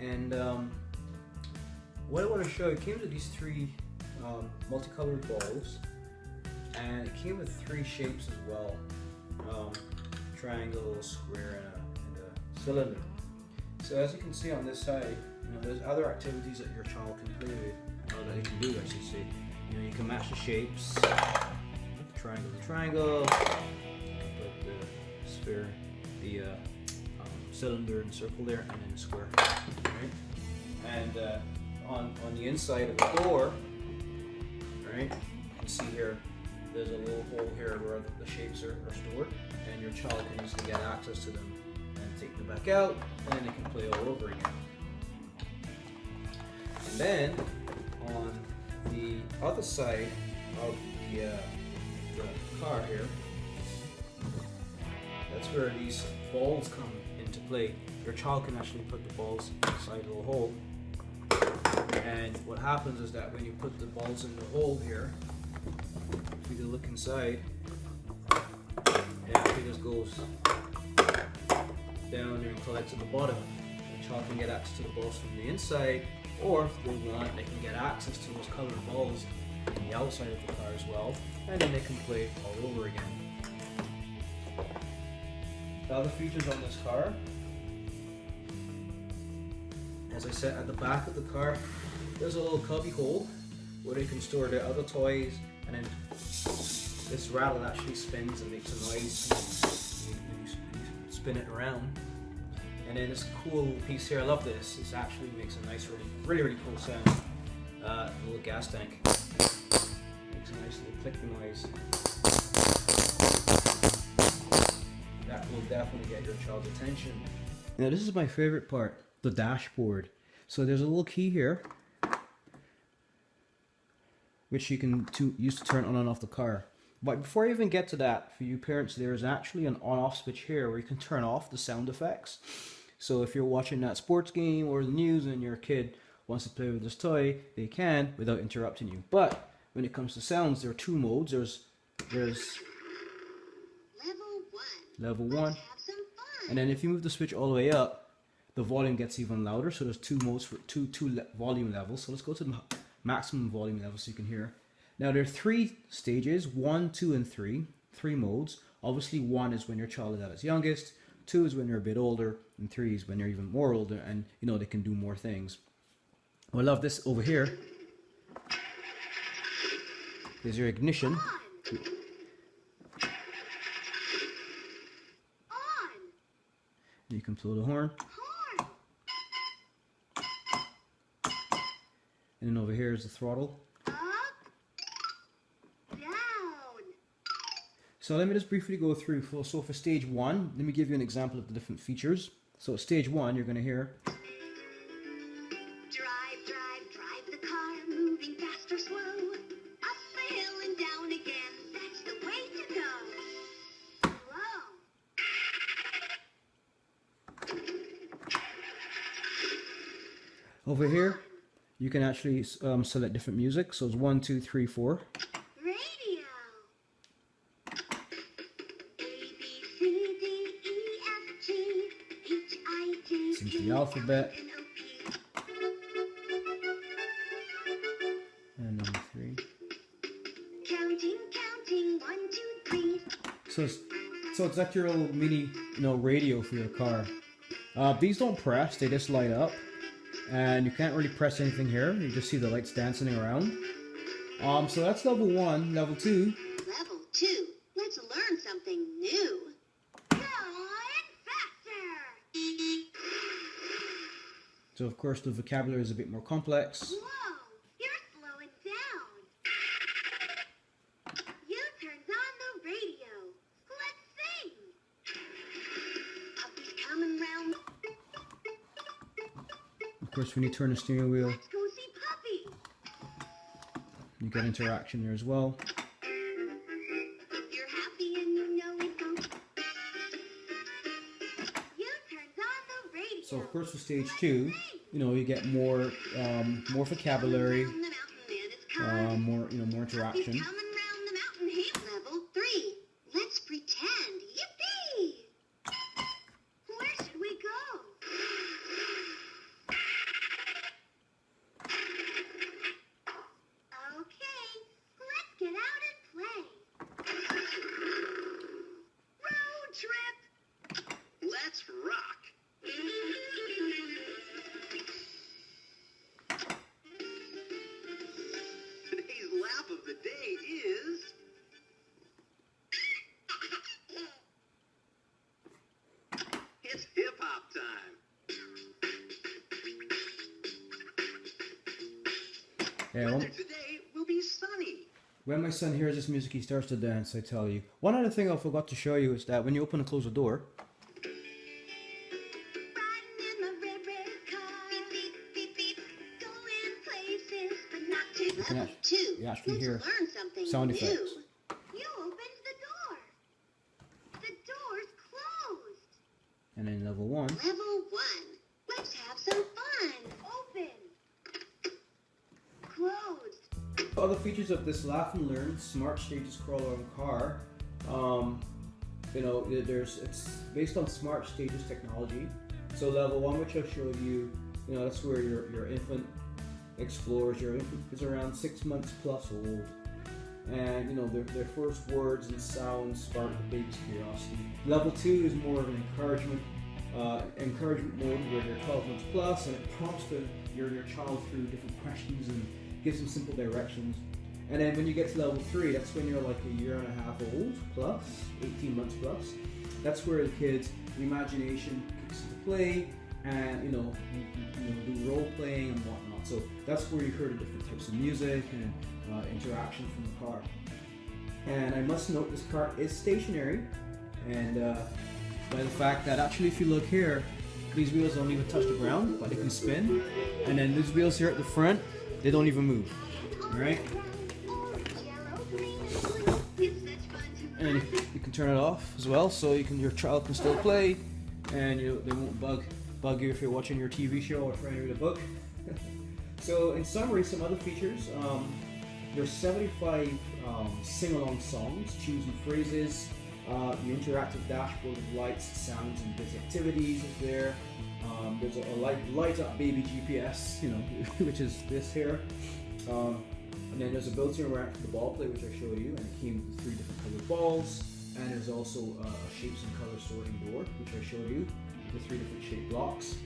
And what I want to show you, it came with these three multicolored balls, and it came with three shapes as well: triangle, square, and a cylinder. So as you can see on this side, there's other activities that your child can play with, or that they can do, I should say. You can match the shapes, triangle to triangle, put the sphere, the cylinder and circle there, and then the square. Right? And on the inside of the door, right, you can see here, there's a little hole here where the shapes are stored, and your child can easily get access to them and take them back out, and then they can play all over again. And then on the other side of the car here, that's where these balls come into play. Your child can actually put the balls inside the hole, and what happens is that when you put the balls in the hole here, if you look inside, it actually just goes down there and collects at the bottom. The child can get access to the balls from the inside, or if they want, they can get access to those colored balls on the outside of the car as well, and then they can play all over again. The other features on this car, as I said, at the back of the car, there's a little cubby hole where they can store their other toys, and then this rattle actually spins and makes a noise when you spin it around. And then this cool piece here, I love this. This actually makes a nice, really cool sound. A little gas tank. Makes a nice little clicking noise. That will definitely get your child's attention. Now this is my favorite part, the dashboard. So there's a little key here, which you can use to turn on and off the car. But before I even get to that, for you parents, there is actually an on-off switch here where you can turn off the sound effects. So if you're watching that sports game or the news and your kid wants to play with this toy, they can without interrupting you. But when it comes to sounds, there are two modes. There's level one, and then if you move the switch all the way up, the volume gets even louder. So there's two modes for two volume levels. So let's go to the maximum volume level so you can hear. Now there are three stages: 1, 2, and 3. 3 modes. Obviously, 1 is when your child is at its youngest. 2 is when you're a bit older, and 3 is when you're even more older, and they can do more things. I love this over here. There's your ignition. You can blow the horn. And then over here is the throttle. So let me just briefly go through. So for stage 1, let me give you an example of the different features. So stage 1, you're going to hear. Drive the car, moving fast or slow. Up the hill and down again, that's the way to go. Whoa. Over here, you can actually select different music. So it's 1, 2, 3, 4. The alphabet, and number 3. Counting, 1, 2, 3. So it's like your little mini, radio for your car. These don't press; they just light up, and you can't really press anything here. You just see the lights dancing around. So that's level 1. Level 2. Level 2. Let's learn something new. So of course the vocabulary is a bit more complex. Whoa, you're slowing down. You turned on the radio. Let's sing. Puppy's coming round. Of course, when you turn the steering wheel, let's go see Puppy. You get interaction there as well. If you're happy and you know it goes. You turned on the radio. So of course for stage 2, you get more vocabulary, more interaction. Coming round the mountain. Hey, level 3. Let's pretend. Yippee! Where should we go? The weather today will be sunny. When my son hears this music, he starts to dance, I tell you. One other thing I forgot to show you is that when you open and close the door, Riding in my red, red car. Beep, beep, beep, beep. Going places, but not too can level act- 2. you actually Let's hear learn something sound new. effects. You opened the door. The door's closed. and then level 1. Level 1. Let's have some fun. Open. Closed. Other features of this Laugh and Learn Smart Stages crawler and car, you know, it's based on Smart Stages technology. So level 1, which I showed you, you know, that's where your infant explores. Your infant is around 6 months plus old, and you know their first words and sounds spark the baby's curiosity. Level 2 is more of an encouragement mode where they're 12 months plus, and it prompts your child through different questions and gives them simple directions. And then when you get to level 3, that's when you're like a year and a half old plus, 18 months plus. That's where the kids' imagination kicks into play, and you know do role playing and whatnot. So that's where you hear the different types of music and interaction from the car. And I must note this car is stationary, and by the fact that actually if you look here, these wheels don't even touch the ground, but they can spin. And then these wheels here at the front, they don't even move. Alright? And you can turn it off as well, so your child can still play, and they won't bug you if you're watching your TV show or trying to read a book. So in summary, some other features. There's 75 sing-along songs, tunes and phrases. The interactive dashboard with lights, sounds, and busy activities is there. There's a light up baby GPS, you know, which is this here. And then there's a built-in rack for the ball play, which I showed you, and it came with 3 different colored balls. And there's also a shapes and color sorting board, which I showed you, with the 3 different shaped blocks: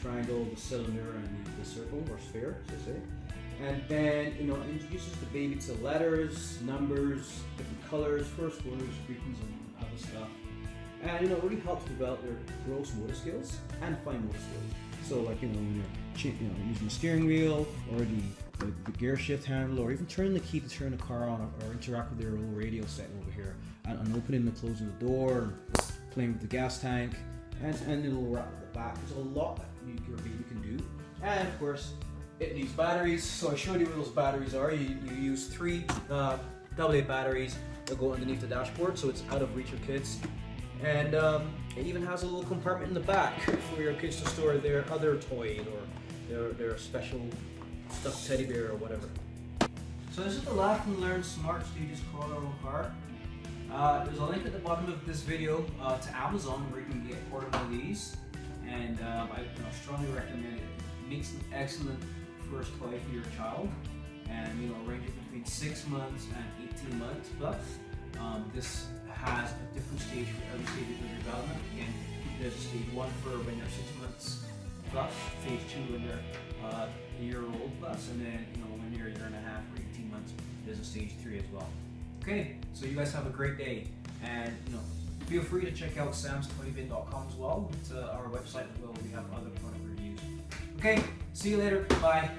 triangle, the cylinder, and the circle or sphere, so to say. And then it introduces the baby to letters, numbers, different colors, first words, greetings, and other stuff. And it really helps develop their gross motor skills and fine motor skills. So like when you're using the steering wheel or the gear shift handle, or even turning the key to turn the car on, or interact with their little radio setting over here, and opening and closing the door, playing with the gas tank, and the little rack at the back. There's a lot that your baby can do. And of course, it needs batteries. So I showed you where those batteries are. You use 3 AA batteries that go underneath the dashboard, so it's out of reach of kids. And it even has a little compartment in the back for your kids to store their other toys or their special stuffed teddy bear or whatever. So this is the Laugh and Learn Smart Stages crawler car. There's a link at the bottom of this video to Amazon where you can get portable of these, and I strongly recommend it. It makes an excellent first toy for your child, and ranging between 6 months and 18 months plus. This has a different stage for every stage of your development. Again, there's a stage 1 for when you're 6 months plus, stage 2 when you're a year old plus, and then when you're a year and a half or 18 months, there's a stage 3 as well. Okay, so you guys have a great day, and feel free to check out samstoybin.com as well. It's our website as well. We have other product reviews. Okay, see you later. Bye.